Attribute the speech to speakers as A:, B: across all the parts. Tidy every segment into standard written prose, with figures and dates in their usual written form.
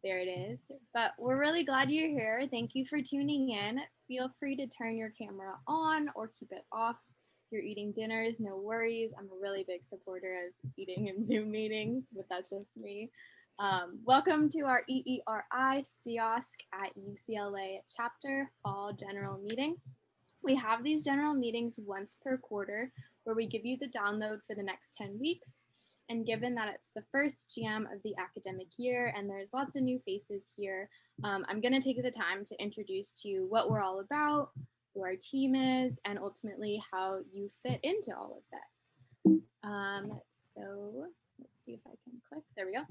A: There it is. But we're really glad you're here. Thank you for tuning in. Feel free to turn your camera on or keep it off. If you're eating dinners, no worries. I'm a really big supporter of eating in Zoom meetings, but that's just me. Welcome to our EERI-SEAOSC at UCLA chapter fall general meeting. We have these general meetings once per quarter where we give you the download for the next 10 weeks. And given that it's the first GM of the academic year and there's lots of new faces here, I'm going to take the time to introduce to you what we're all about, who our team is, and ultimately how you fit into all of this. So let's see if I can click. There we go.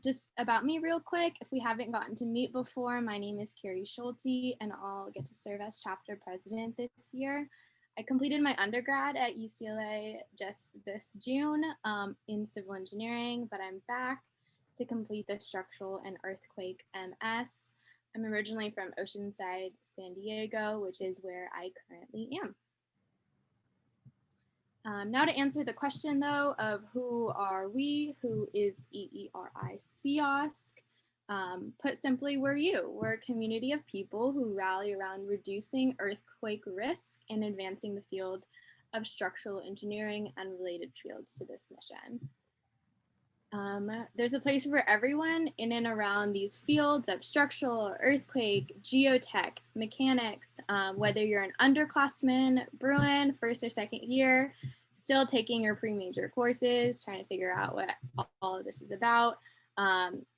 A: Just about me real quick. If we haven't gotten to meet before, my name is Carrie Schulte, and I'll get to serve as chapter president this year. I completed my undergrad at UCLA just this June in civil engineering, but I'm back to complete the structural and earthquake MS. I'm originally from Oceanside, San Diego, which is where I currently am. Now to answer the question though of who are we, who is EERI-SEAOSC? Put simply, we're you. We're a community of people who rally around reducing earthquake risk and advancing the field of structural engineering and related fields to this mission. There's a place for everyone in and around these fields of structural, earthquake, geotech, mechanics, whether you're an underclassman, Bruin, first or second year, still taking your pre-major courses, trying to figure out what all of this is about.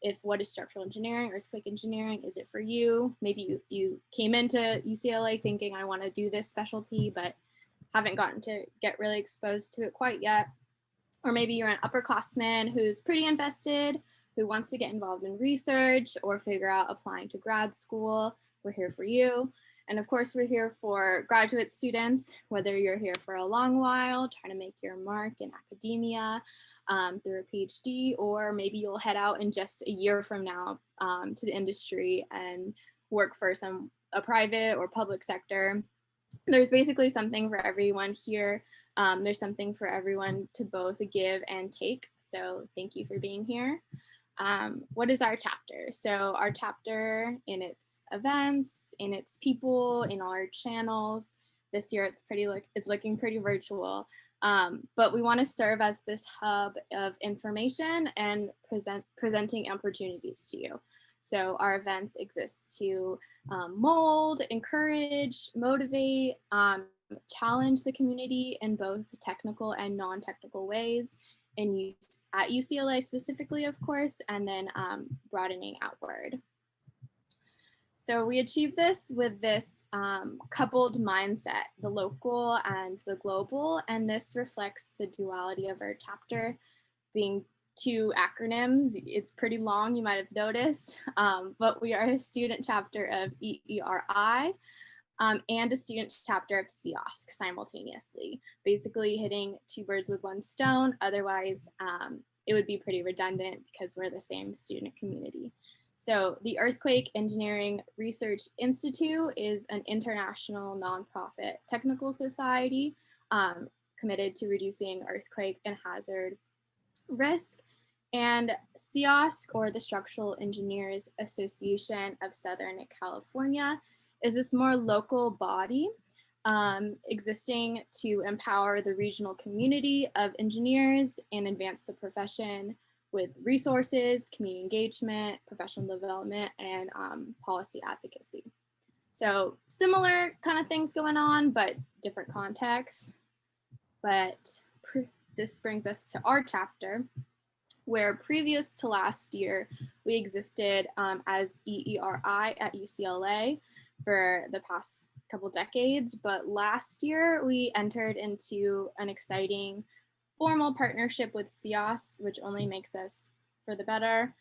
A: If what is structural engineering, earthquake engineering, is it for you? Maybe you came into UCLA thinking I want to do this specialty, but haven't gotten to get really exposed to it quite yet. Or maybe you're an upperclassman who's pretty invested, who wants to get involved in research or figure out applying to grad school. We're here for you. And of course, we're here for graduate students, whether you're here for a long while, trying to make your mark in academia through a PhD, or maybe you'll head out in just a year from now to the industry and work for a private or public sector. There's basically something for everyone here. There's something for everyone to both give and take. So thank you for being here. What is our chapter? So our chapter, in its events, in its people, in our channels, this year it's looking pretty virtual, but we want to serve as this hub of information and presenting opportunities to you. So our events exist to mold, encourage, motivate, challenge the community in both technical and non-technical ways, at UCLA specifically, of course, and then broadening outward. So we achieve this with this coupled mindset, the local and the global, and this reflects the duality of our chapter being two acronyms. It's pretty long, you might have noticed, but we are a student chapter of EERI and a student chapter of SEAOSC simultaneously, basically hitting two birds with one stone. Otherwise, it would be pretty redundant because we're the same student community. So the Earthquake Engineering Research Institute is an international nonprofit technical society committed to reducing earthquake and hazard risk. And SEAOSC, or the Structural Engineers Association of Southern California, is this more local body existing to empower the regional community of engineers and advance the profession with resources, community engagement, professional development, and policy advocacy. So similar kind of things going on, but different contexts. But this brings us to our chapter, where previous to last year, we existed as EERI at UCLA for the past couple decades, but last year we entered into an exciting formal partnership with SEAOSC, which only makes us for the better.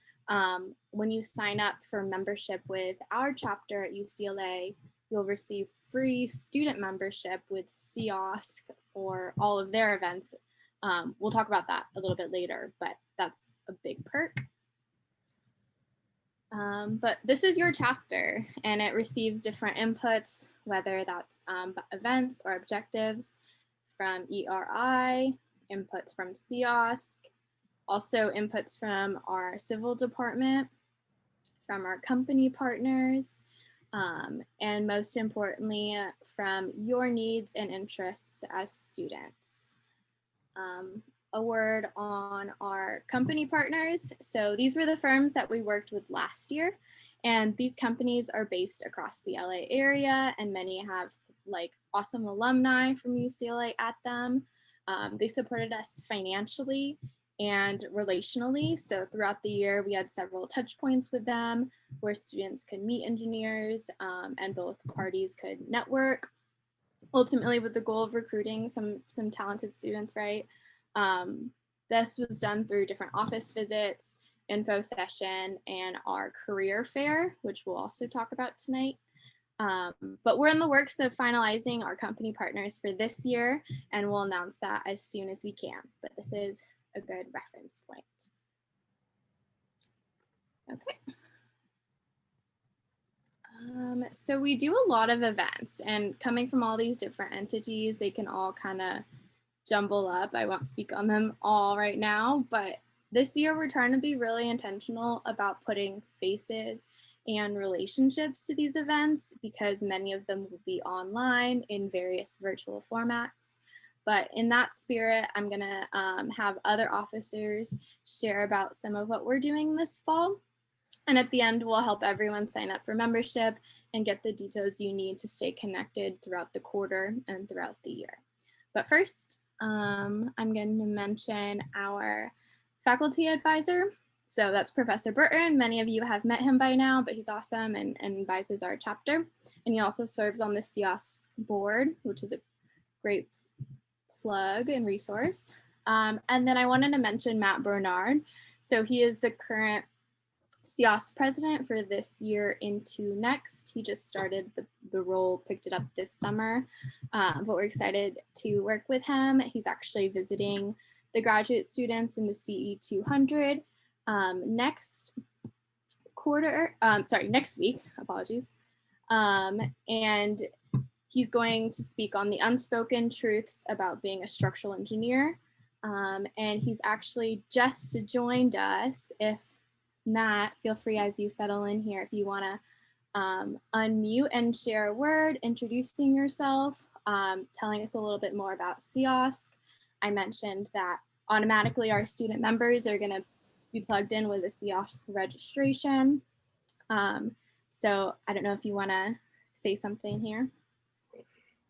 A: When you sign up for membership with our chapter at UCLA, you'll receive free student membership with SEAOSC for all of their events. We'll talk about that a little bit later, but that's a big perk. But this is your chapter, and it receives different inputs, whether that's events or objectives from ERI, inputs from SEAOSC, also inputs from our civil department. from our company partners, and most importantly, from your needs and interests as students. A word on our company partners. So these were the firms that we worked with last year, and these companies are based across the LA area, and many have like awesome alumni from UCLA at them. They supported us financially and relationally. So throughout the year, we had several touch points with them where students could meet engineers, and both parties could network, ultimately with the goal of recruiting some talented students, right? This was done through different office visits, info session, and our career fair, which we'll also talk about tonight. But we're in the works of finalizing our company partners for this year, and we'll announce that as soon as we can. But this is a good reference point. Okay. So we do a lot of events, and coming from all these different entities, they can all kind of jumble up. I won't speak on them all right now, but this year we're trying to be really intentional about putting faces and relationships to these events, because many of them will be online in various virtual formats. But in that spirit, I'm gonna have other officers share about some of what we're doing this fall. And at the end, we'll help everyone sign up for membership and get the details you need to stay connected throughout the quarter and throughout the year. But first, I'm going to mention our faculty advisor. So that's Professor Burton. Many of you have met him by now, but he's awesome and advises our chapter. And he also serves on the SEAOSC board, which is a great plug and resource. And then I wanted to mention Matt Barnard. So he is the current SEAOSC president for this year into next. He just started the role, picked it up this summer, but we're excited to work with him. He's actually visiting the graduate students in the CE 200 next week, apologies. And he's going to speak on the unspoken truths about being a structural engineer. And he's actually just joined us. If Matt, feel free as you settle in here, if you want to unmute and share a word, introducing yourself, telling us a little bit more about SEAOSC. I mentioned that automatically our student members are going to be plugged in with a SEAOSC registration. So I don't know if you want to say something here.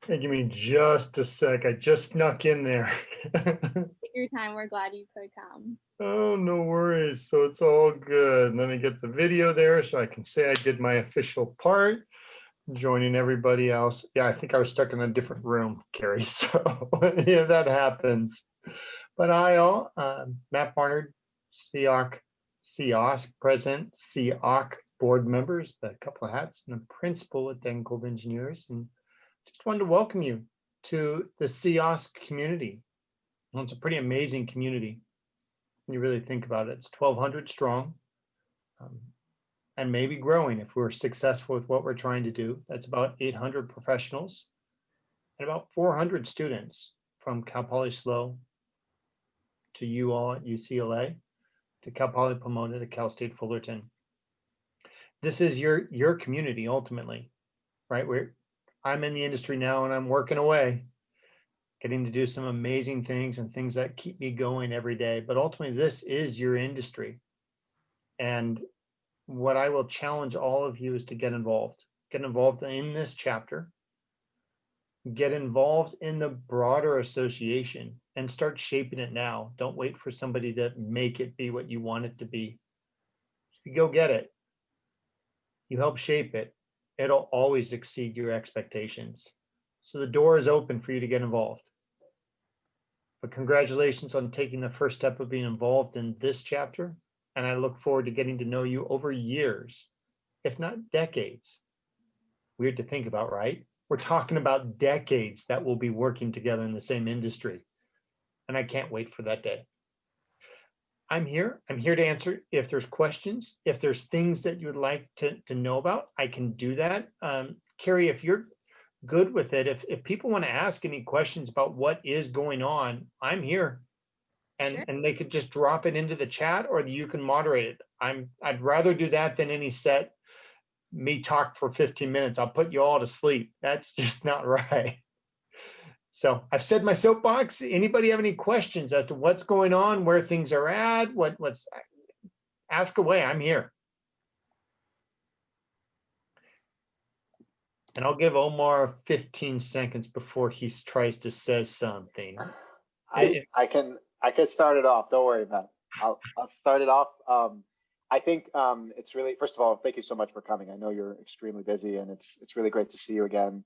B: Hey, give me just a sec. I just snuck in there.
A: Take your time. We're glad you could come.
B: Oh, no worries. So it's all good. Let me get the video there so I can say I did my official part, joining everybody else. Yeah, I think I was stuck in a different room, Carrie. So yeah, that happens. But hi all, Matt Barnard, SEAOSC president, SEAOSC board members, a couple of hats, and a principal at Dengold Engineers. And just wanted to welcome you to the SEAOSC community. Well, it's a pretty amazing community when you really think about it. It's 1,200 strong, and maybe growing if we're successful with what we're trying to do. That's about 800 professionals and about 400 students from Cal Poly SLO to you all at UCLA to Cal Poly Pomona to Cal State Fullerton. This is your community ultimately, right? I'm in the industry now and I'm working away, getting to do some amazing things and things that keep me going every day. But ultimately, this is your industry. And what I will challenge all of you is to get involved in this chapter, get involved in the broader association and start shaping it now. Don't wait for somebody to make it be what you want it to be. You go get it. You help shape it. It'll always exceed your expectations. So the door is open for you to get involved. But congratulations on taking the first step of being involved in this chapter. And I look forward to getting to know you over years, if not decades. Weird to think about, right? We're talking about decades that we'll be working together in the same industry. And I can't wait for that day. I'm here to answer if there's questions, if there's things that you would like to know about, I can do that. Carrie, if you're good with it, if people want to ask any questions about what is going on, I'm here.
A: Sure.
B: and they could just drop it into the chat, or you can moderate it. I'd rather do that than any set me talk for 15 minutes. I'll put you all to sleep. That's just not right. So I've said my soapbox. Anybody have any questions as to what's going on, where things are at, what's ask away. I'm here. And I'll give Omar 15 seconds before he tries to say something.
C: I can start it off. Don't worry, man. I'll start it off. I think it's really, first of all, thank you so much for coming. I know you're extremely busy, and it's really great to see you again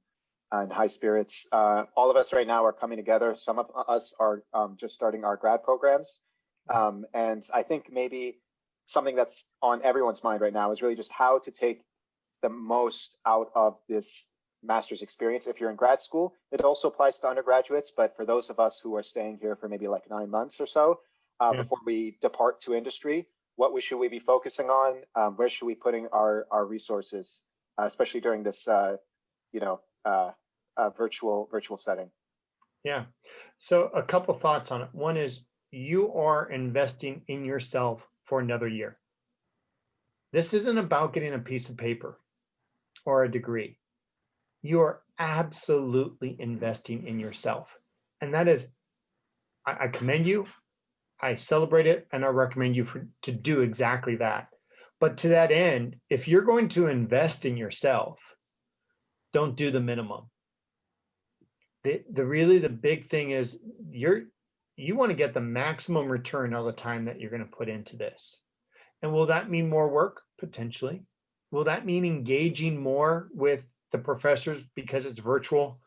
C: in high spirits. All of us right now are coming together. Some of us are just starting our grad programs, and I think maybe something that's on everyone's mind right now is really just how to take the most out of this master's experience. If you're in grad school, it also applies to undergraduates, but for those of us who are staying here for maybe like 9 months or so before we depart to industry, should we be focusing on? Where should we putting our resources, especially during this virtual setting?
B: Yeah. So a couple thoughts on it. One is you are investing in yourself for another year. This isn't about getting a piece of paper or a degree. You are absolutely investing in yourself. And that is, I commend you, I celebrate it, and I recommend you to do exactly that. But to that end, if you're going to invest in yourself, don't do the minimum. The big thing is you want to get the maximum return all the time that you're going to put into this. And will that mean more work? Potentially. Will that mean engaging more with the professors because it's virtual?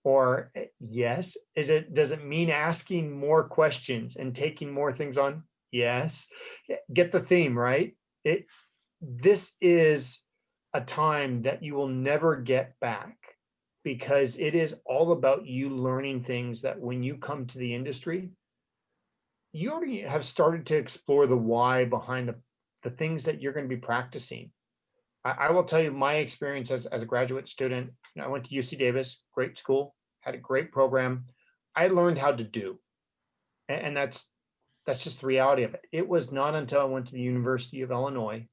B: Or yes. Does it mean asking more questions and taking more things on? Yes. Get the theme, right? This is a time that you will never get back, because it is all about you learning things that when you come to the industry, you already have started to explore the why behind the things that you're going to be practicing. I will tell you my experience as a graduate student. I went to UC Davis, great school, had a great program. I learned how to do, and that's just the reality of it. It was not until I went to the University of Illinois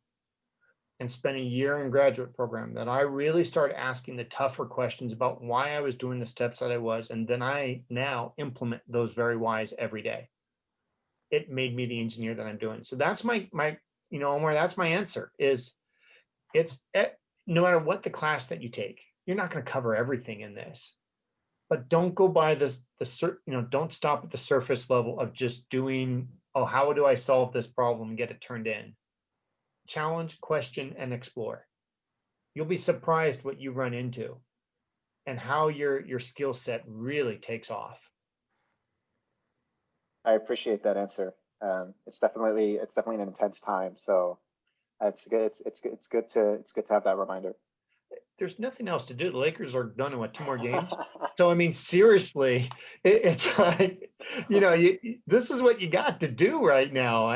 B: and spent a year in graduate program that I really started asking the tougher questions about why I was doing the steps that I was, and then I now implement those very whys every day. It made me the engineer that I'm doing. So that's my Omar, that's my answer. It's no matter what the class that you take, you're not going to cover everything in this, but don't go by don't stop at the surface level of just doing, oh, how do I solve this problem and get it turned in? Challenge, question, and explore. You'll be surprised what you run into and how your skill set really takes off.
C: I appreciate that answer. It's definitely an intense time, so it's good. It's good to have that reminder.
B: There's nothing else to do. The Lakers are done in 2 more games. So I mean, seriously, it's like, this is what you got to do right now.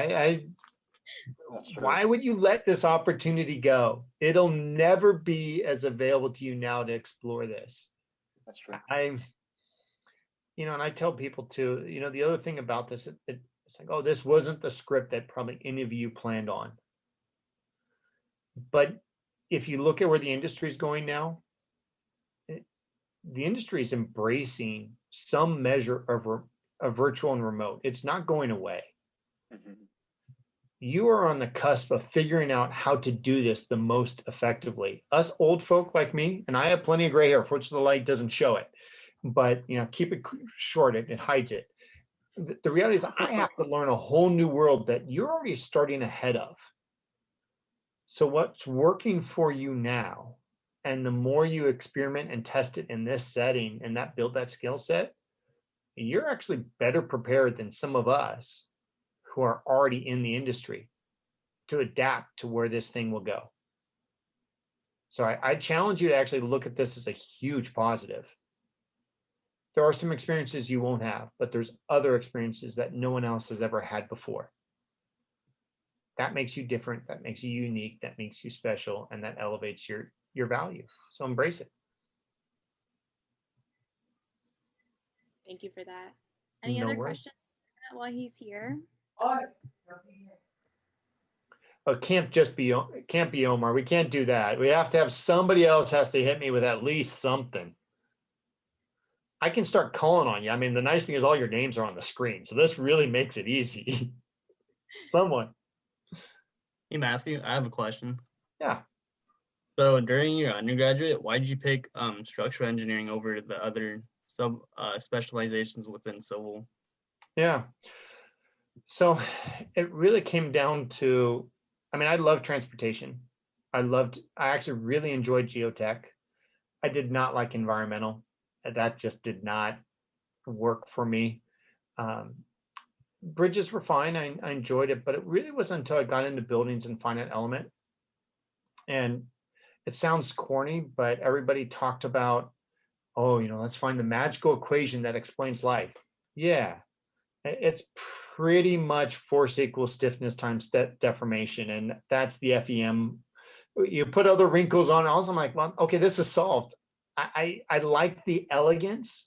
B: Why would you let this opportunity go? It'll never be as available to you now to explore this.
C: That's true.
B: And I tell people too, the other thing about this, it's like, oh, this wasn't the script that probably any of you planned on. But if you look at where the industry is going now, the industry is embracing some measure of virtual and remote. It's not going away. Mm-hmm. You are on the cusp of figuring out how to do this the most effectively. Us old folk like me, and I have plenty of gray hair, fortunately the light doesn't show it, but keep it short, it hides it. The reality is I have to learn a whole new world that you're already starting ahead of. So what's working for you now, and the more you experiment and test it in this setting and build that skill set, you're actually better prepared than some of us who are already in the industry to adapt to where this thing will go. So I challenge you to actually look at this as a huge positive. There are some experiences you won't have, but there's other experiences that no one else has ever had before. That makes you different, that makes you unique, that makes you special, and that elevates your value. So embrace it.
A: Thank you for that. Any other questions while he's here.
B: It can't be Omar. We can't do that. We have to have somebody else has to hit me with at least something. I can start calling on you. I mean, the nice thing is all your names are on the screen. So this really makes it easy. Someone.
D: Hey, Matthew, I have a question.
B: Yeah.
D: So during your undergraduate, why did you pick structural engineering over the other specializations within civil?
B: Yeah. So it really came down to, I mean, I love transportation. I actually really enjoyed geotech. I did not like environmental. That just did not work for me. Bridges were fine. I enjoyed it, but it really wasn't until I got into buildings and finite element. And it sounds corny, but everybody talked about, oh, let's find the magical equation that explains life. Yeah, it's pretty much force equals stiffness times deformation. And that's the FEM. You put other wrinkles on, also I'm like, well, okay, this is solved. I like the elegance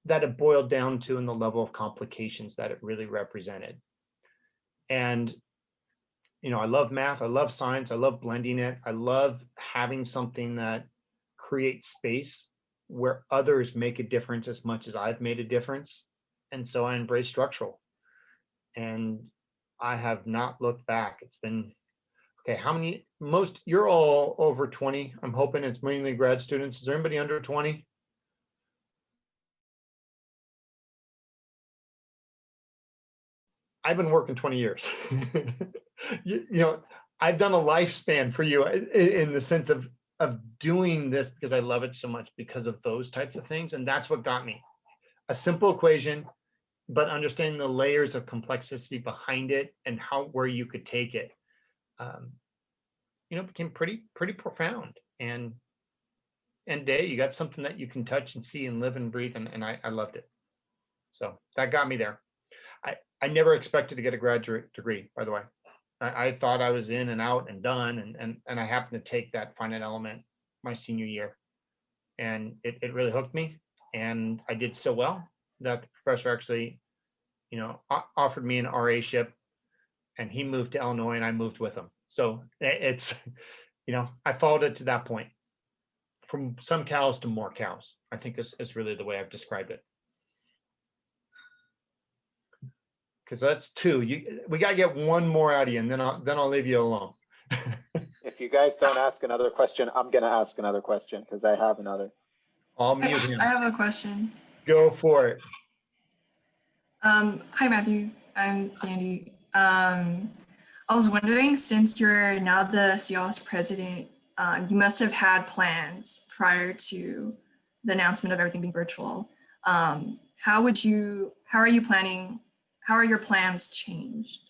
B: that it boiled down to and the level of complications that it really represented. And, I love math, I love science, I love blending it. I love having something that creates space where others make a difference as much as I've made a difference. And so I embrace structural. And I have not looked back. It's been, okay, you're all over 20. I'm hoping it's mainly grad students. Is there anybody under 20? I've been working 20 years. I've done a lifespan for you in the sense of doing this because I love it so much because of those types of things. And that's what got me. A simple equation, but understanding the layers of complexity behind it and where you could take it, became pretty profound. And you got something that you can touch and see and live and breathe. And I loved it. So that got me there. I never expected to get a graduate degree, by the way. I thought I was in and out and done, and I happened to take that finite element my senior year. And it really hooked me, and I did so well that the professor actually, offered me an RA-ship, and he moved to Illinois and I moved with him. So it's, I followed it to that point. From some cows to more cows, I think is really the way I've described it. Because that's two. We gotta get one more out of you, and then I'll leave you alone.
C: If you guys don't ask another question, I'm gonna ask another question because I have another.
B: I'll mute him.
E: I have a question.
B: Go for it.
E: Hi Matthew, I'm Sandy. I was wondering, since you're now the SEAOSC president, you must have had plans prior to the announcement of everything being virtual. How are your plans changed?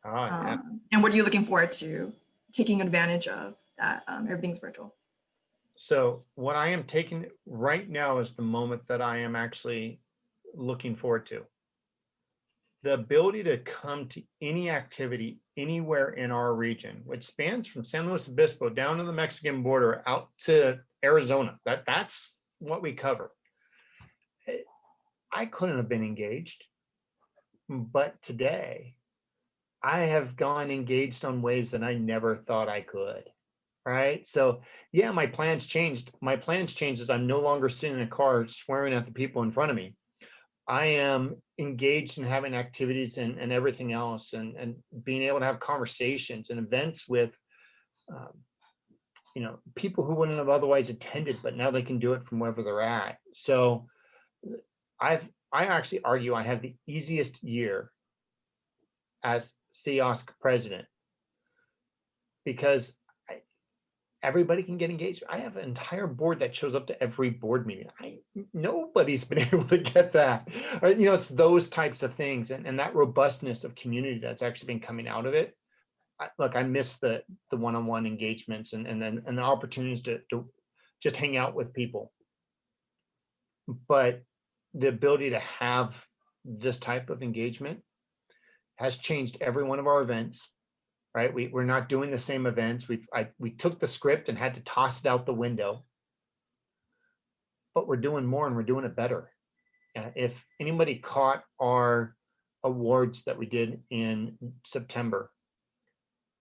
B: Yeah.
E: And what are you looking forward to taking advantage of that everything's virtual?
B: So what I am taking right now is the moment that I am actually looking forward to. The ability to come to any activity anywhere in our region, which spans from San Luis Obispo down to the Mexican border out to Arizona. That's what we cover. I couldn't have been engaged. But today, I have gone engaged on ways that I never thought I could, right? So yeah, my plans changed. My plans changed as I'm no longer sitting in a car swearing at the people in front of me. I am engaged in having activities and everything else and being able to have conversations and events with, people who wouldn't have otherwise attended, but now they can do it from wherever they're at. So I actually argue I have the easiest year as SEAOSC president because everybody can get engaged. I have an entire board that shows up to every board meeting. Nobody's been able to get that. It's those types of things and that robustness of community that's actually been coming out of it. I miss the one-on-one engagements and the opportunities to just hang out with people. But the ability to have this type of engagement has changed every one of our events, right? We're not doing the same events. We took the script and had to toss it out the window, but we're doing more and we're doing it better. If anybody caught our awards that we did in September,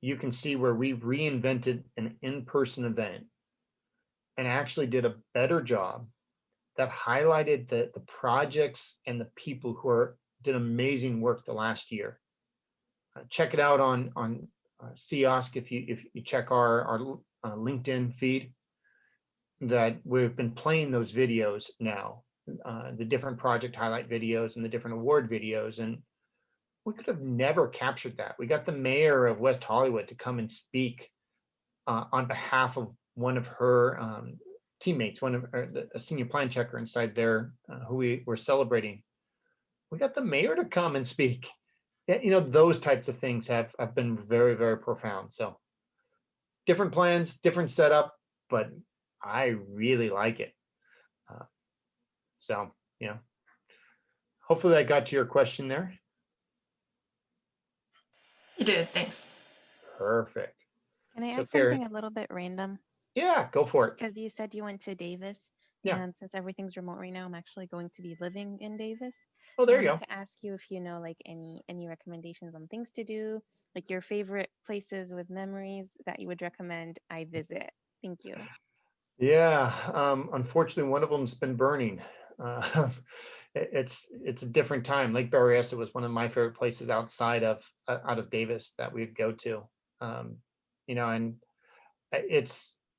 B: you can see where we reinvented an in-person event and actually did a better job that highlighted the projects and the people who did amazing work the last year. Check it out on SEAOSC if you check our LinkedIn feed, that we've been playing those videos now, the different project highlight videos and the different award videos, and we could have never captured that. We got the mayor of West Hollywood to come and speak on behalf of one of her teammates, a senior plan checker inside there who we were celebrating. We got the mayor to come and speak. You know, those types of things have been very, very profound. So different plans, different setup, but I really like it. So, you know, hopefully I got to your question there.
E: You did, thanks.
B: Perfect.
F: Can I
B: So
F: ask
B: Carrie-
F: something a little bit random?
B: Yeah, go for it.
F: Because you said you went to Davis.
B: Yeah.
F: And since everything's remote right now, I'm actually going to be living in Davis.
B: Oh,
F: So
B: there
F: I
B: you go.
F: wanted to ask you if you know like any recommendations on things to do, like your favorite places with memories that you would recommend I visit. Thank you.
B: Yeah, unfortunately, one of them's been burning. It's a different time. Lake Berryessa was one of my favorite places outside of out of Davis that we'd go to. You know, and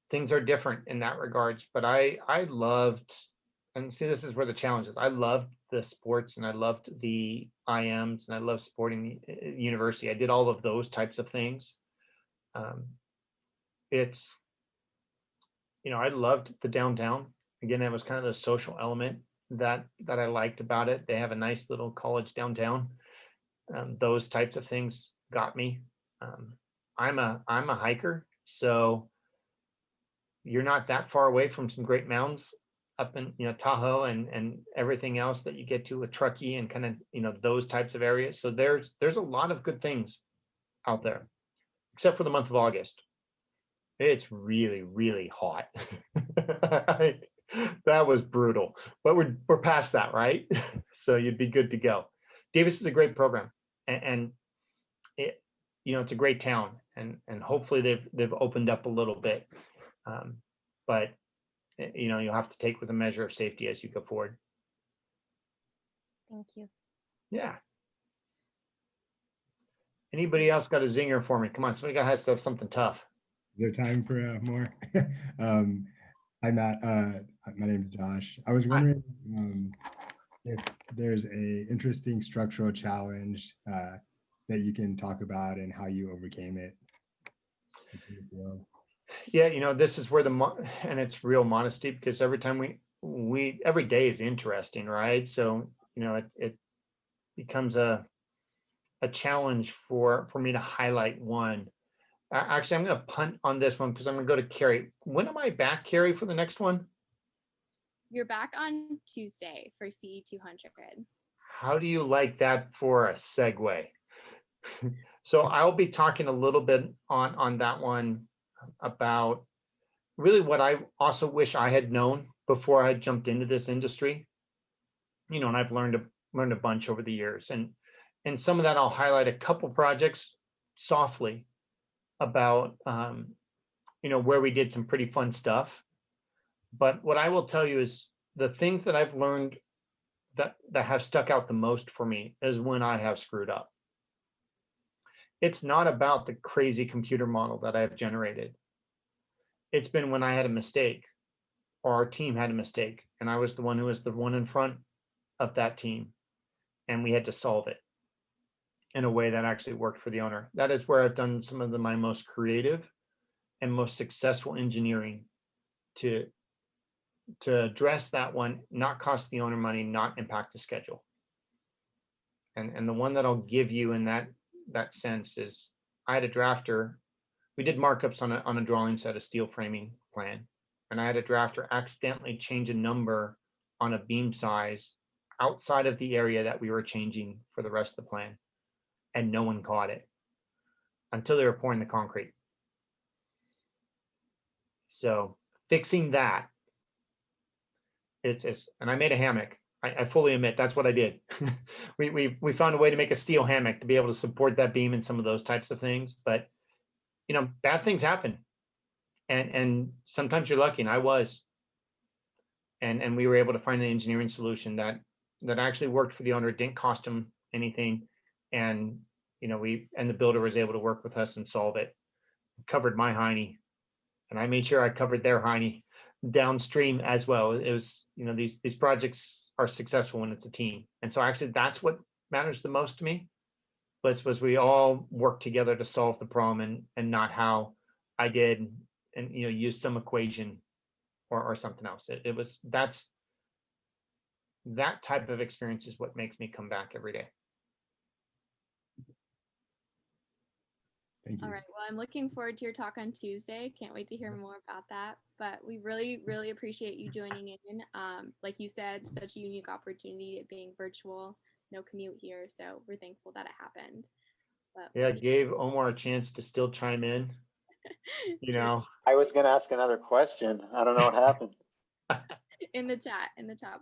B: things are different in that regards. But I loved, and see, this is where the challenge is. I loved the sports, and I loved the IMs, and I loved supporting the university. I did all of those types of things. You know, I loved the downtown. Again, that was kind of the social element that I liked about it. They have a nice little college downtown. Those types of things got me. I'm a hiker, so you're not that far away from some great mountains up in, you know, Tahoe and everything else that you get to with Truckee and kind of, you know, those types of areas. So there's a lot of good things out there, except for the month of August. It's really, really hot. That was brutal, but we're past that, right? So you'd be good to go. Davis is a great program, and it, you know, it's a great town, and hopefully they've opened up a little bit, but you know, you'll have to take with a measure of safety as you go forward.
F: Thank you.
B: Yeah. Anybody else got a zinger for me? Come on, somebody has to have something tough.
G: Is there time for more? Hi, Matt. My name is Josh. I was wondering if there's a interesting structural challenge that you can talk about and how you overcame it.
B: Yeah, you know, this is where and it's real modesty, because every time every day is interesting, right? So, you know, it becomes a challenge for me to highlight one. Actually, I'm going to punt on this one because I'm going to go to Carrie. When am I back, Carrie, for the next one?
A: You're back on Tuesday for CE200.
B: How do you like that for a segue? So I'll be talking a little bit on that one about really what I also wish I had known before I jumped into this industry. You know, and I've learned a bunch over the years, and some of that I'll highlight a couple projects softly about you know, where we did some pretty fun stuff. But what I will tell you is the things that I've learned that have stuck out the most for me is when I have screwed up. It's not about the crazy computer model that I've generated. It's been when I had a mistake, or our team had a mistake, and I was the one who was the one in front of that team, and we had to solve it in a way that actually worked for the owner. That is where I've done some of my most creative and most successful engineering to address that one, not cost the owner money, not impact the schedule. And the one that I'll give you in that sense is, I had a drafter. We did markups on a drawing set, a steel framing plan, and I had a drafter accidentally change a number on a beam size outside of the area that we were changing for the rest of the plan, and no one caught it until they were pouring the concrete. So fixing that, and I made a hammock. I fully admit that's what I did. we found a way to make a steel hammock to be able to support that beam and some of those types of things. But bad things happen, and sometimes you're lucky, and I was, and we were able to find an engineering solution that actually worked for the owner. It didn't cost him anything, and the builder was able to work with us and solve it. Covered my hiney, and I made sure I covered their hiney downstream as well. It was, these projects are successful when it's a team. And so actually that's what matters the most to me. Was we all work together to solve the problem, and not how I did and use some equation or something else. That's that type of experience is what makes me come back every day.
G: Thank you.
A: All right. Well, I'm looking forward to your talk on Tuesday. Can't wait to hear more about that. But we really, really appreciate you joining in. Like you said, such a unique opportunity, it being virtual, no commute here. So we're thankful that it happened. But
B: Yeah, gave Omar a chance to still chime in.
C: I was going to ask another question. I don't know what happened.
A: in the chat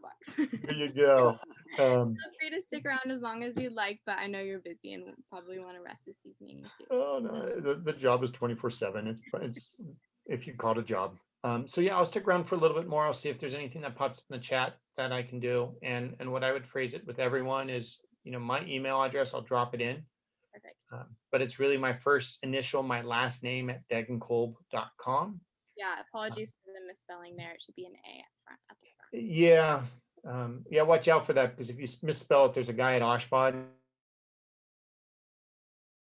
A: box.
B: There you go.
A: Feel free to stick around as long as you'd like, but I know you're busy and probably want to rest this evening too.
B: Oh no, the job is 24/7. It's if you call it a job. So yeah, I'll stick around for a little bit more. I'll see if there's anything that pops up in the chat that I can do. And what I would phrase it with everyone is, my email address, I'll drop it in.
A: Perfect.
B: But it's really my first initial, my last name at degenkolb.com.
A: Yeah, apologies for the misspelling there. It should be an A at the front.
B: Yeah. Yeah, watch out for that, because if you misspell it, there's a guy at Oshbod.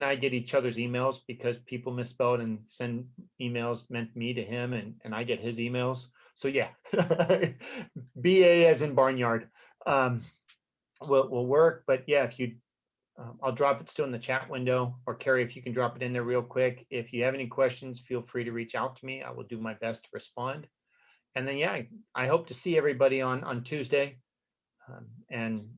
B: I get each other's emails because people misspell it and send emails meant me to him, and I get his emails. So yeah, BA as in barnyard will work. But yeah, if you, I'll drop it still in the chat window, or Carrie, if you can drop it in there real quick. If you have any questions, feel free to reach out to me. I will do my best to respond. And then yeah, I hope to see everybody on Tuesday. And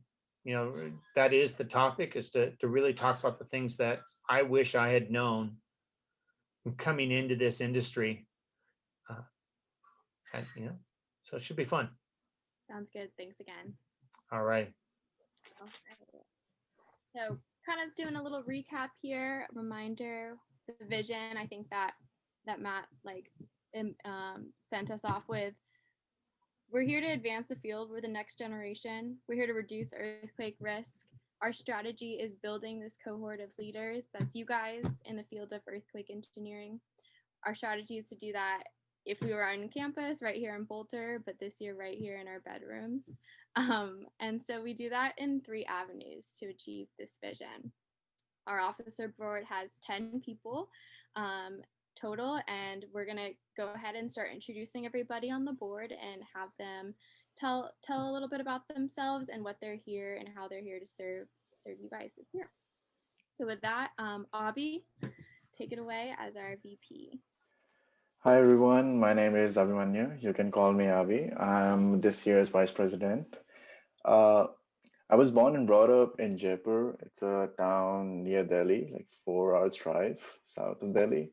B: that is the topic, is to really talk about the things that I wish I had known coming into this industry. So it should be fun.
A: Sounds good. Thanks again.
B: All right.
A: So kind of doing a little recap here, reminder, the vision, I think that Matt sent us off with. We're here to advance the field. We're the next generation. We're here to reduce earthquake risk. Our strategy is building this cohort of leaders. That's you guys in the field of earthquake engineering. Our strategy is to do that if we were on campus right here in Boulder, but this year right here in our bedrooms. And so we do that in 3 avenues to achieve this vision. Our officer board has 10 people total, and we're gonna go ahead and start introducing everybody on the board and have them tell a little bit about themselves and what they're here and how they're here to serve you guys this year. So with that, Avi, take it away as our VP.
H: Hi everyone, my name is Abhimanyu. You can call me Avi. I'm this year's Vice President. I was born and brought up in Jaipur. It's a town near Delhi, like 4 hours drive south of Delhi.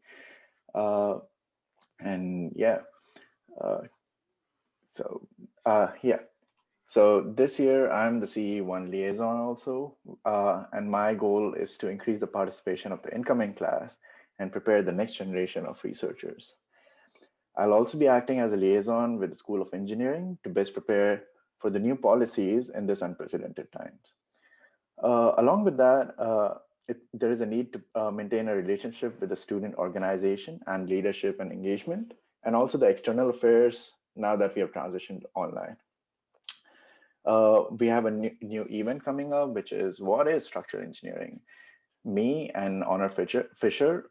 H: So this year I'm the CE1 liaison also, and my goal is to increase the participation of the incoming class and prepare the next generation of researchers. I'll also be acting as a liaison with the School of Engineering to best prepare for the new policies in this unprecedented times. Along with that, there is a need to maintain a relationship with the student organization and leadership and engagement, and also the external affairs now that we have transitioned online. We have a new event coming up, which is what is structural engineering? Me and Honor Fisher,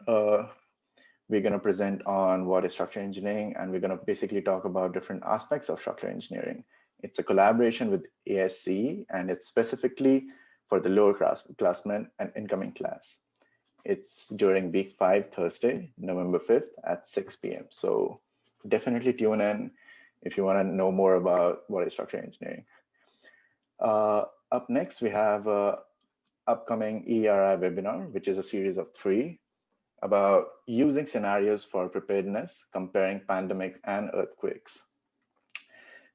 H: we're going to present on what is structural engineering, and we're going to basically talk about different aspects of structural engineering. It's a collaboration with ASC, and it's specifically for the lower classmen and incoming class. It's during week 5, Thursday, November 5th at 6 p.m. So definitely tune in if you want to know more about what is structural engineering. Up next, we have an upcoming EERI webinar, which is a series of 3 about using scenarios for preparedness, comparing pandemic and earthquakes.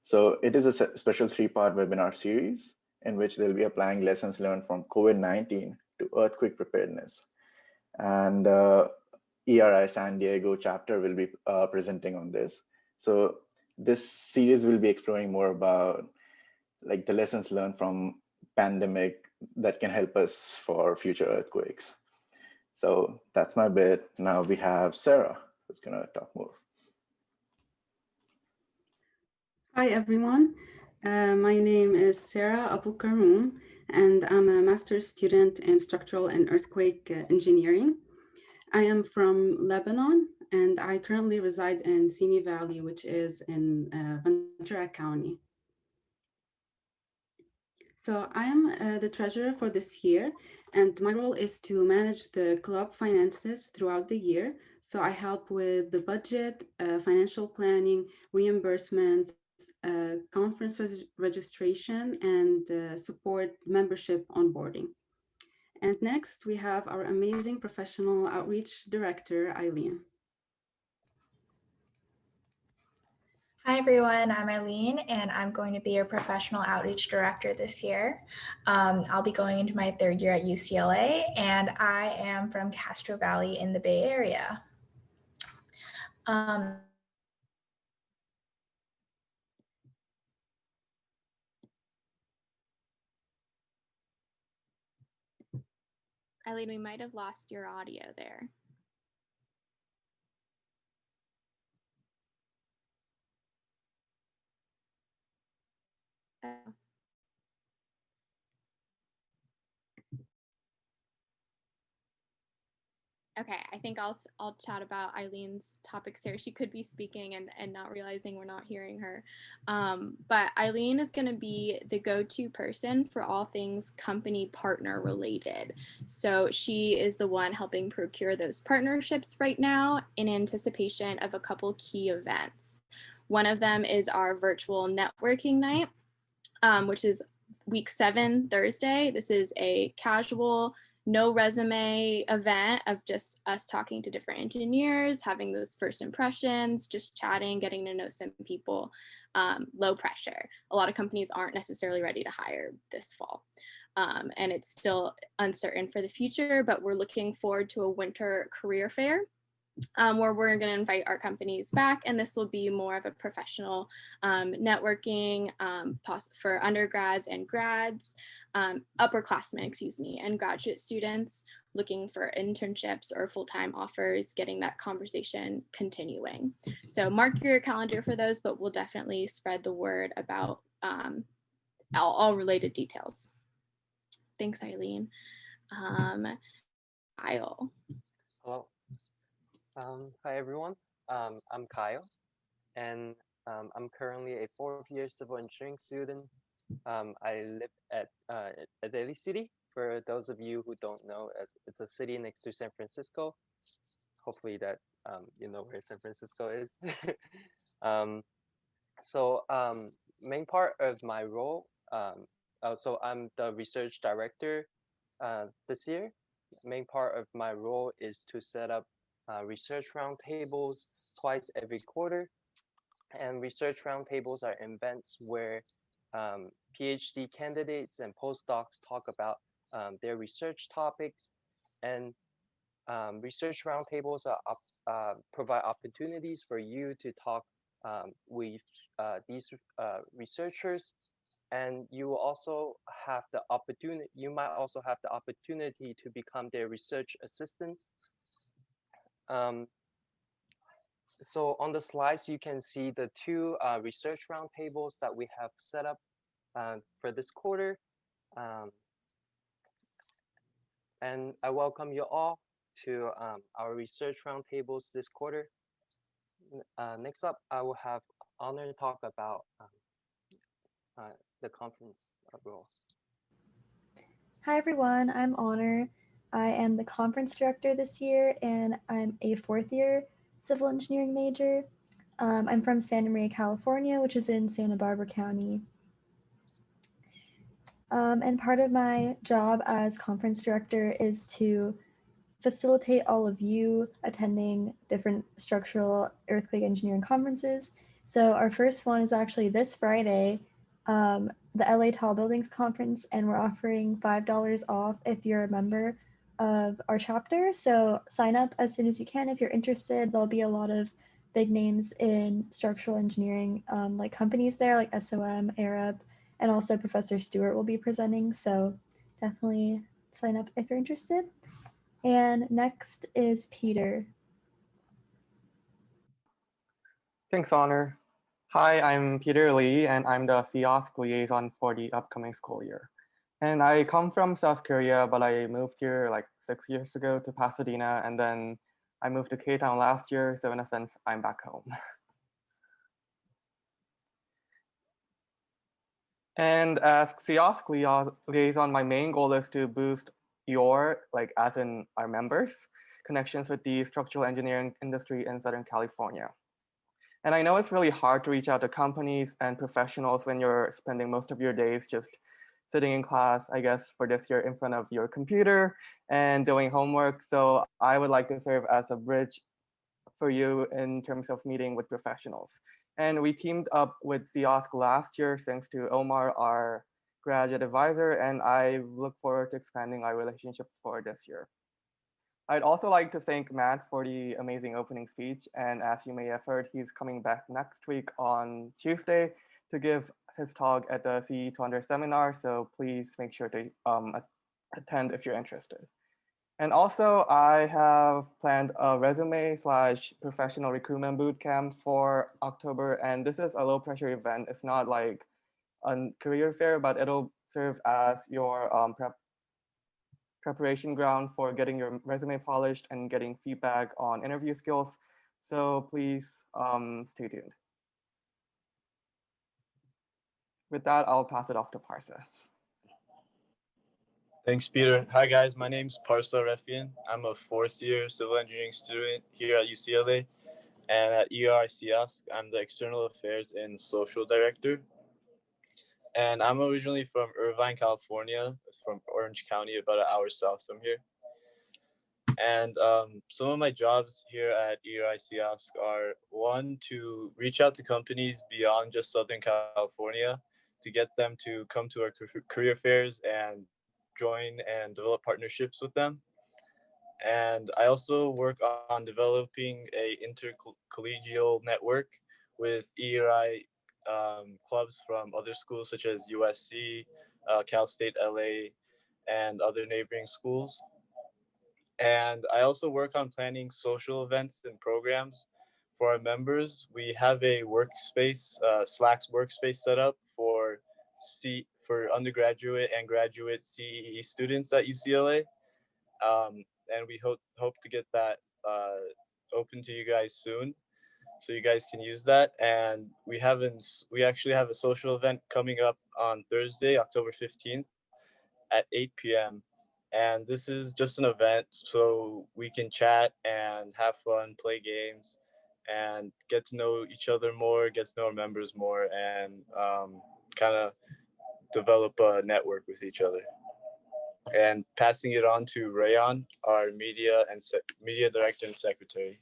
H: So it is a special 3-part webinar series in which they'll be applying lessons learned from COVID-19 to earthquake preparedness. And ERI San Diego chapter will be presenting on this. So this series will be exploring more about like the lessons learned from pandemic that can help us for future earthquakes. So that's my bit. Now we have Sarah, who's gonna talk more.
I: Hi, everyone. My name is Sarah Abu Karmoum, and I'm a master's student in structural and earthquake engineering. I am from Lebanon, and I currently reside in Simi Valley, which is in Ventura County. So I am the treasurer for this year, and my role is to manage the club finances throughout the year. So I help with the budget, financial planning, reimbursements, conference registration, and support membership onboarding. And next, we have our amazing professional outreach director, Eileen.
J: Hi everyone, I'm Eileen and I'm going to be your professional outreach director this year. I'll be going into my 3rd year at UCLA and I am from Castro Valley in the Bay Area.
A: Eileen, we might have lost your audio there. Oh. Okay, I think I'll chat about Eileen's topics here. She could be speaking and not realizing we're not hearing her. But Eileen is going to be the go-to person for all things company partner related. So she is the one helping procure those partnerships right now in anticipation of a couple key events. One of them is our virtual networking night, which is week 7, Thursday. This is a casual, no resume event of just us talking to different engineers, having those first impressions, just chatting, getting to know some people, low pressure. A lot of companies aren't necessarily ready to hire this fall. And it's still uncertain for the future, but we're looking forward to a winter career fair where we're going to invite our companies back, and this will be more of a professional networking for undergrads and grads, upperclassmen, excuse me, and graduate students looking for internships or full-time offers, getting that conversation continuing. So mark your calendar for those, but we'll definitely spread the word about all related details. Thanks, Eileen. Kyle.
K: Hello. Hi, everyone. I'm Kyle, and I'm currently a 4th-year civil engineering student. I live at Daly City. For those of you who don't know, it's a city next to San Francisco. Hopefully that you know where San Francisco is. Main part of my role, so I'm the research director this year. Main part of my role is to set up research roundtables twice every quarter, and research roundtables are events where PhD candidates and postdocs talk about their research topics, and research roundtables provide opportunities for you to talk with these researchers, and you will also have the opportunity. You might also have the opportunity to become their research assistants. So on the slides, you can see the 2 research roundtables that we have set up for this quarter. And I welcome you all to our research roundtables this quarter. Next up, I will have Honor talk about the conference role.
L: Hi everyone, I'm Honor. I am the conference director this year and I'm a 4th-year civil engineering major. I'm from Santa Maria, California, which is in Santa Barbara County. And part of my job as conference director is to facilitate all of you attending different structural earthquake engineering conferences. So our first one is actually this Friday, the LA Tall Buildings Conference, and we're offering $5 off if you're a member of our chapter. So sign up as soon as you can if you're interested. There'll be a lot of big names in structural engineering, like companies there, like SOM, Arab, and also Professor Stewart will be presenting. So definitely sign up if you're interested. And next is Peter.
M: Thanks, Honor. Hi, I'm Peter Lee, and I'm the Seahawk Liaison for the upcoming school year. And I come from South Korea, but I moved here like 6 years ago to Pasadena, and then I moved to K-Town last year, so in a sense, I'm back home. And as Seahawk Liaison, my main goal is to boost your, like as in our members, connections with the structural engineering industry in Southern California. And I know it's really hard to reach out to companies and professionals when you're spending most of your days just sitting in class, I guess, for this year in front of your computer and doing homework. So I would like to serve as a bridge for you in terms of meeting with professionals. And we teamed up with Seahawk last year thanks to Omar, our graduate advisor, and I look forward to expanding our relationship for this year. I'd also like to thank Matt for the amazing opening speech. And as you may have heard, he's coming back next week on Tuesday to give his talk at the CE200 seminar. So please make sure to attend if you're interested. And also I have planned a resume/professional recruitment bootcamp for October. And this is a low pressure event. It's not like a career fair, but it'll serve as your preparation ground for getting your resume polished and getting feedback on interview skills. So please stay tuned. With that, I'll pass it off to Parsa.
N: Thanks, Peter. Hi, guys. My name's Parsa Refian. I'm a fourth-year civil engineering student here at UCLA. And at EERI-SEAOSC, I'm the External Affairs and Social Director. And I'm originally from Irvine, California, from Orange County, about an hour south from here. And some of my jobs here at EERI-SEAOSC are, one, to reach out to companies beyond just Southern California to get them to come to our career fairs and join and develop partnerships with them. And I also work on developing a intercollegial network with EERI clubs from other schools such as USC, Cal State LA, and other neighboring schools. And I also work on planning social events and programs for our members. We have a workspace, Slack's workspace set up for undergraduate and graduate CEE students at UCLA. And we hope to get that open to you guys soon, so you guys can use that. And we actually have a social event coming up on Thursday, October 15th at 8 p.m. And this is just an event so we can chat and have fun, play games, and get to know each other more, get to know our members more, and kind of develop a network with each other. And passing it on to Rayon, our media director and secretary.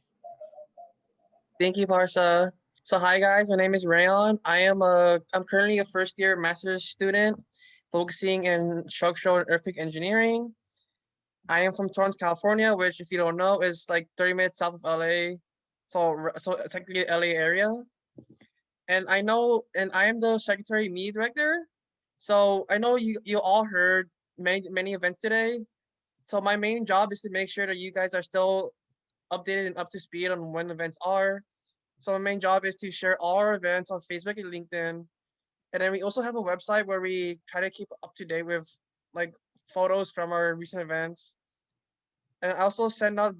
O: Thank you, Parsa. So hi guys, my name is Rayon. I'm currently a first-year master's student focusing in structural and earthquake engineering. I am from Torrance, California, which, if you don't know, is like 30 minutes south of LA. So technically LA area. And I am the secretary media director. So I know you all heard many events today. So my main job is to make sure that you guys are still updated and up to speed on when events are. So my main job is to share all our events on Facebook and LinkedIn. And then we also have a website where we try to keep up to date with like photos from our recent events. And I also send out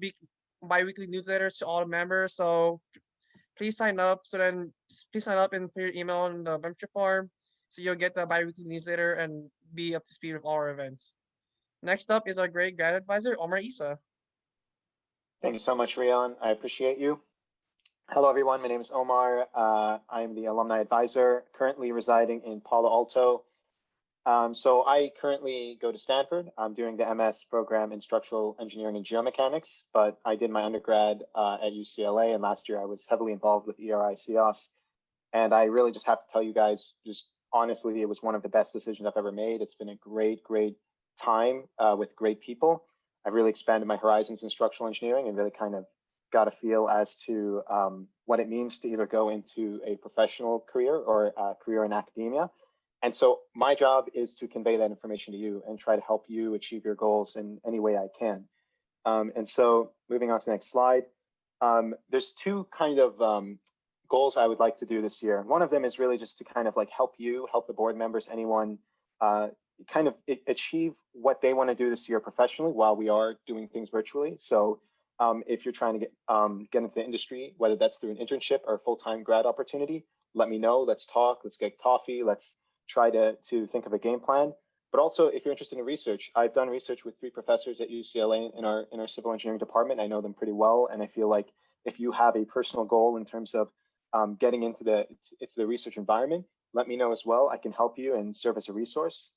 O: bi-weekly newsletters to all the members. So please sign up. Please sign up and put your email in the membership form, so you'll get the bi-weekly newsletter and be up to speed with all our events. Next up is our great grad advisor, Omar Isa.
C: Thank you so much, Rian. I appreciate you. Hello, everyone. My name is Omar. I'm the Alumni Advisor, currently residing in Palo Alto. So I currently go to Stanford. I'm doing the MS program in structural engineering and geomechanics, but I did my undergrad at UCLA, and last year I was heavily involved with EERI-SEAOSC And I really just have to tell you guys, just honestly, it was one of the best decisions I've ever made. It's been a great, great time with great people. I've really expanded my horizons in structural engineering and really kind of got a feel as to what it means to either go into a professional career or a career in academia. And so my job is to convey that information to you and try to help you achieve your goals in any way I can. And so moving on to the next slide, there's two kind of goals I would like to do this year. One of them is really just to kind of like help you, help the board members, anyone kind of achieve what they want to do this year professionally while we are doing things virtually. So if you're trying to get into the industry, whether that's through an internship or a full-time grad opportunity, let me know. Let's talk. Let's get coffee. Let's try to think of a game plan. But also, if you're interested in research, I've done research with 3 professors at UCLA in our civil engineering department. I know them pretty well, and I feel like if you have a personal goal in terms of getting into the research environment, let me know as well. I can help you and serve as a resource.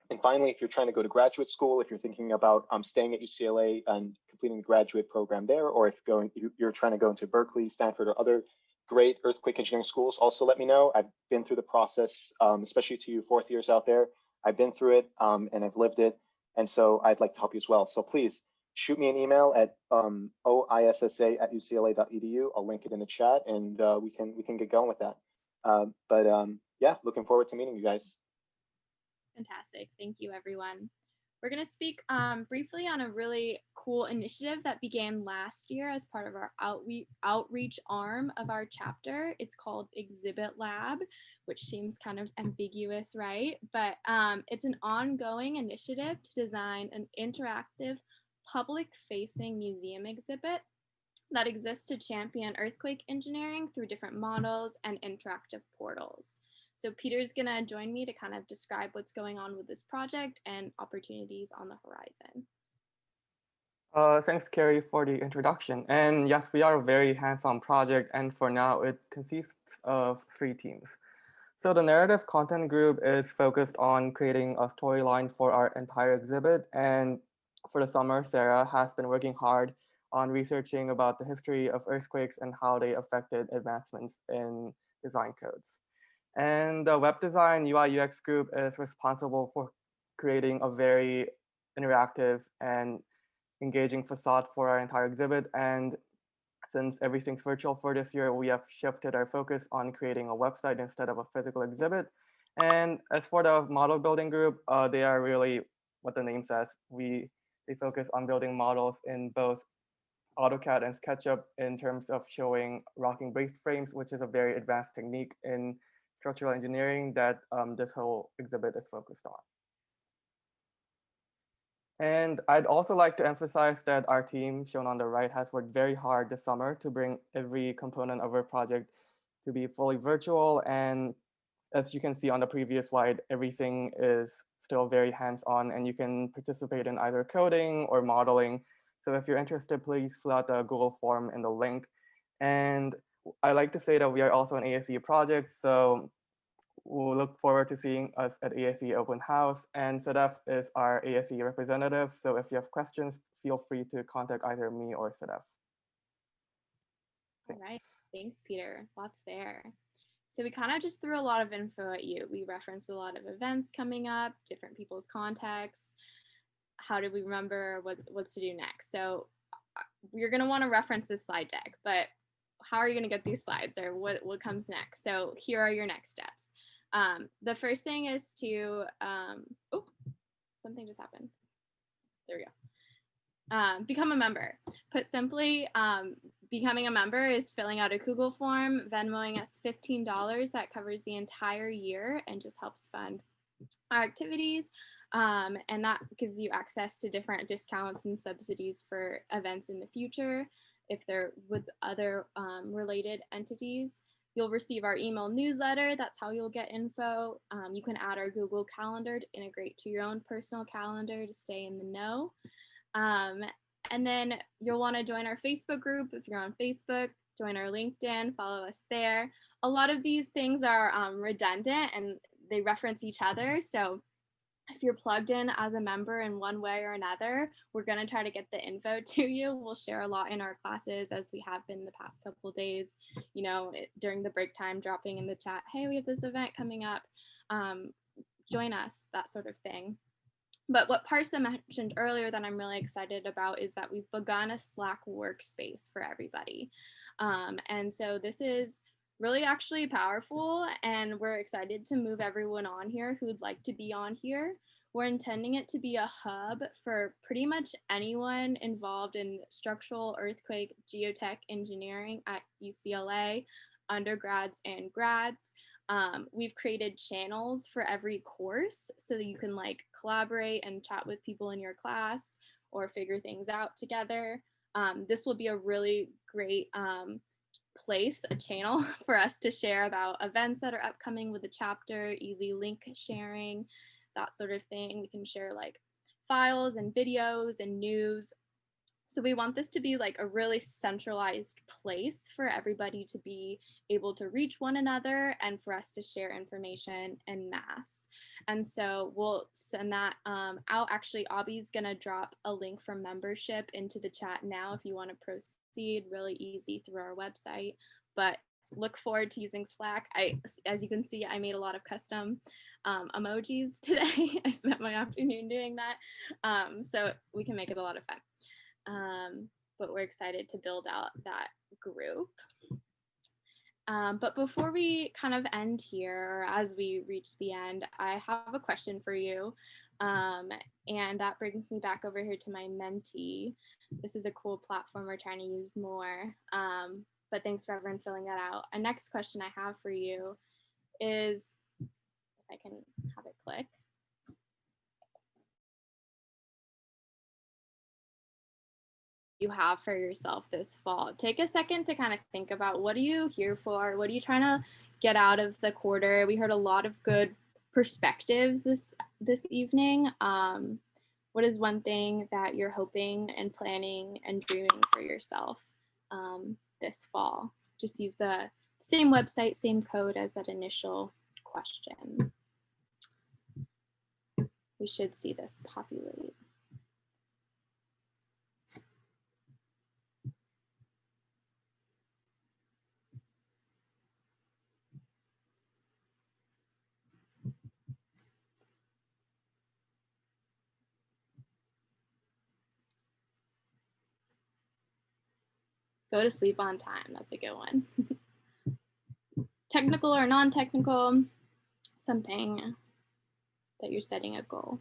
C: And finally, if you're trying to go to graduate school, if you're thinking about staying at UCLA and completing the graduate program there, or if you're trying to go into Berkeley, Stanford, or other great earthquake engineering schools, also let me know. I've been through the process, especially to you 4th years out there. I've been through it and I've lived it. And so I'd like to help you as well. So please shoot me an email at oissa@ucla.edu. I'll link it in the chat and we can get going with that. Yeah, looking forward to meeting you guys.
A: Fantastic. Thank you, everyone. We're going to speak briefly on a really cool initiative that began last year as part of our outreach arm of our chapter. It's called Exhibit Lab, which seems kind of ambiguous, right? But it's an ongoing initiative to design an interactive public-facing museum exhibit that exists to champion earthquake engineering through different models and interactive portals. So Peter's gonna join me to kind of describe what's going on with this project and opportunities on the horizon.
M: Thanks, Carrie, for the introduction. And yes, we are a very hands-on project, and for now, it consists of 3 teams. So the narrative content group is focused on creating a storyline for our entire exhibit. And for the summer, Sarah has been working hard on researching about the history of earthquakes and how they affected advancements in design codes. And the web design UI UX group is responsible for creating a very interactive and engaging facade for our entire exhibit. And since everything's virtual for this year, we have shifted our focus on creating a website instead of a physical exhibit. And as for the model building group, they are really what the name says. They focus on building models in both AutoCAD and SketchUp in terms of showing rocking braced frames, which is a very advanced technique in structural engineering that this whole exhibit is focused on. And I'd also like to emphasize that our team, shown on the right, has worked very hard this summer to bring every component of our project to be fully virtual. And as you can see on the previous slide, everything is still very hands-on, and you can participate in either coding or modeling. So if you're interested, please fill out the Google form in the link. And I like to say that we are also an ASE project, so we'll look forward to seeing us at ASE Open House, and Sadaf is our ASE representative. So if you have questions, feel free to contact either me or Sadaf.
A: All right, thanks, Peter. Lots there. So we kind of just threw a lot of info at you. We referenced a lot of events coming up, different people's contacts. How do we remember what's to do next? So you're going to want to reference this slide deck, but how are you going to get these slides, or what comes next? So here are your next steps. The first thing is to, oh, something just happened. There we go. Become a member. Put simply, becoming a member is filling out a Google form, Venmoing us $15 that covers the entire year and just helps fund our activities. And that gives you access to different discounts and subsidies for events in the future. If they're with other related entities, you'll receive our email newsletter. That's how you'll get info. You can add our Google Calendar to integrate to your own personal calendar to stay in the know. And then you'll want to join our Facebook group if you're on Facebook, join our LinkedIn, follow us there. A lot of these things are redundant and they reference each other. So if you're plugged in as a member in one way or another, we're going to try to get the info to you. We'll share a lot in our classes, as we have been the past couple of days, you know, during the break time, dropping in the chat, hey, we have this event coming up, join us, that sort of thing. But what Parsa mentioned earlier that I'm really excited about is that we've begun a Slack workspace for everybody. And so this is really actually powerful, and we're excited to move everyone on here who'd like to be on here. We're intending it to be a hub for pretty much anyone involved in structural, earthquake, geotech engineering at UCLA, undergrads and grads. We've created channels for every course so that you can like collaborate and chat with people in your class or figure things out together. This will be a really great place, a channel for us to share about events that are upcoming with the chapter, easy link sharing, that sort of thing. We can share like files and videos and news. So we want this to be like a really centralized place for everybody to be able to reach one another and for us to share information en masse. And so we'll send that out. Actually, Avi's gonna drop a link for membership into the chat now if you want to proceed, really easy through our website. But look forward to using Slack. As you can see, I made a lot of custom emojis today. I spent my afternoon doing that. So we can make it a lot of fun. But we're excited to build out that group. But before we kind of end here, or as we reach the end, I have a question for you. And that brings me back over here to my Menti. This is a cool platform we're trying to use more. But thanks for everyone filling that out. A next question I have for you is, if I can have it click. You have for yourself this fall. Take a second to kind of think about, what are you here for? What are you trying to get out of the quarter? We heard a lot of good perspectives this evening. What is one thing that you're hoping and planning and dreaming for yourself this fall? Just use the same website, same code as that initial question. We should see this populate. Go to sleep on time. That's a good one. Technical or non-technical, something that you're setting a goal.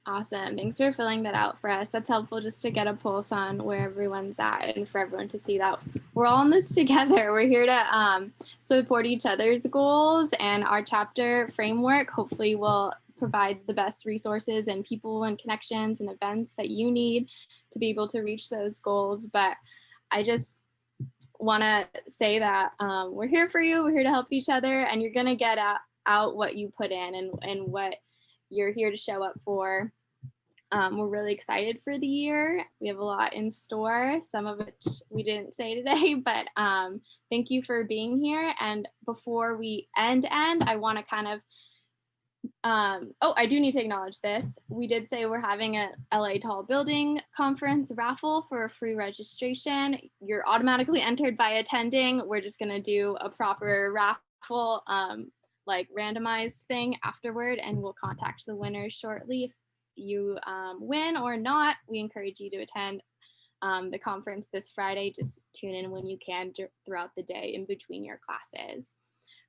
A: Awesome. Thanks for filling that out for us. That's helpful just to get a pulse on where everyone's at and for everyone to see that we're all in this together. We're here to support each other's goals, and our chapter framework hopefully will provide the best resources and people and connections and events that you need to be able to reach those goals. But I just want to say that we're here for you. We're here to help each other, and you're going to get out what you put in and what you're here to show up for. We're really excited for the year. We have a lot in store, some of which we didn't say today, but thank you for being here. And before we end, I want to kind of, I do need to acknowledge this. We did say we're having a LA Tall Building Conference raffle for a free registration. You're automatically entered by attending. We're just going to do a proper raffle, like randomized thing afterward, and we'll contact the winners shortly. If you win or not, we encourage you to attend the conference this Friday. Just tune in when you can throughout the day in between your classes.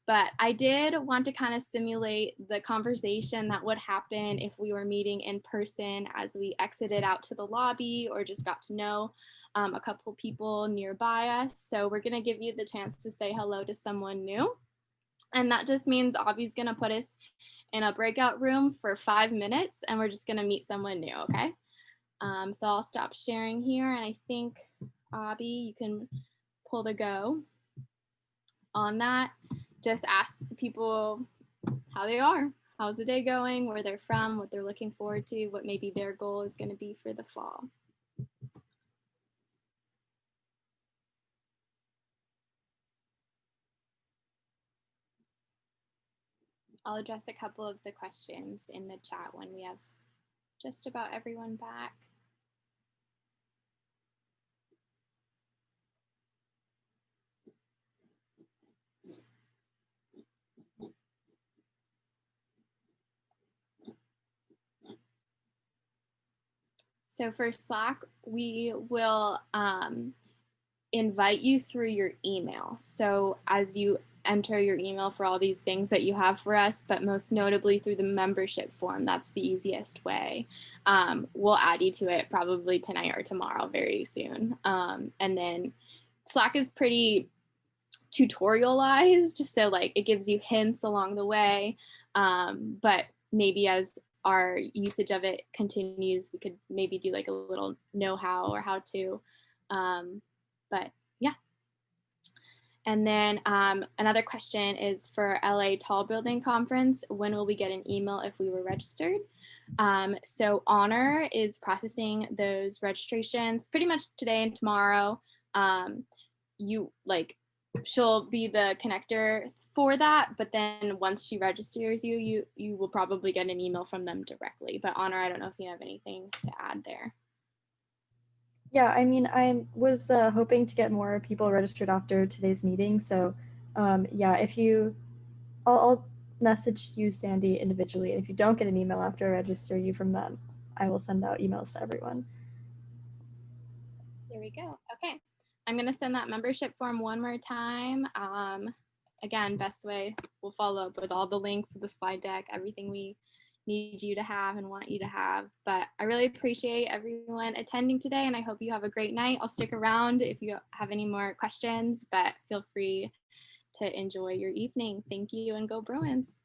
A: But I did want to kind of simulate the conversation that would happen if we were meeting in person as we exited out to the lobby or just got to know a couple people nearby us. So we're going to give you the chance to say hello to someone new. And that just means Avi's going to put us in a breakout room for 5 minutes, and we're just going to meet someone new, okay? So I'll stop sharing here, and I think, Avi, you can pull the go on that. Just ask people how they are, how's the day going, where they're from, what they're looking forward to, what maybe their goal is going to be for the fall. I'll address a couple of the questions in the chat when we have just about everyone back. So for Slack, we will invite you through your email. So as you enter your email for all these things that you have for us, but most notably through the membership form, that's the easiest way. We'll add you to it probably tonight or tomorrow very soon. And then Slack is pretty tutorialized, so like it gives you hints along the way, but maybe as our usage of it continues, we could maybe do like a little know-how or how to, but yeah. And then another question is for LA Tall Building Conference, when will we get an email if we were registered? So Honor is processing those registrations pretty much today and tomorrow. She'll be the connector for that, but then once she registers you will probably get an email from them directly. But Honor, I don't know if you have anything to add there.
L: Yeah, I mean, I was hoping to get more people registered after today's meeting. So yeah, I'll message you, Sandy, individually. And if you don't get an email after I register you from them, I will send out emails to everyone.
A: There we go. Okay. I'm going to send that membership form one more time. Again, best way, we'll follow up with all the links to the slide deck, everything we need you to have and want you to have. But I really appreciate everyone attending today, and I hope you have a great night. I'll stick around if you have any more questions, but feel free to enjoy your evening. Thank you, and go Bruins.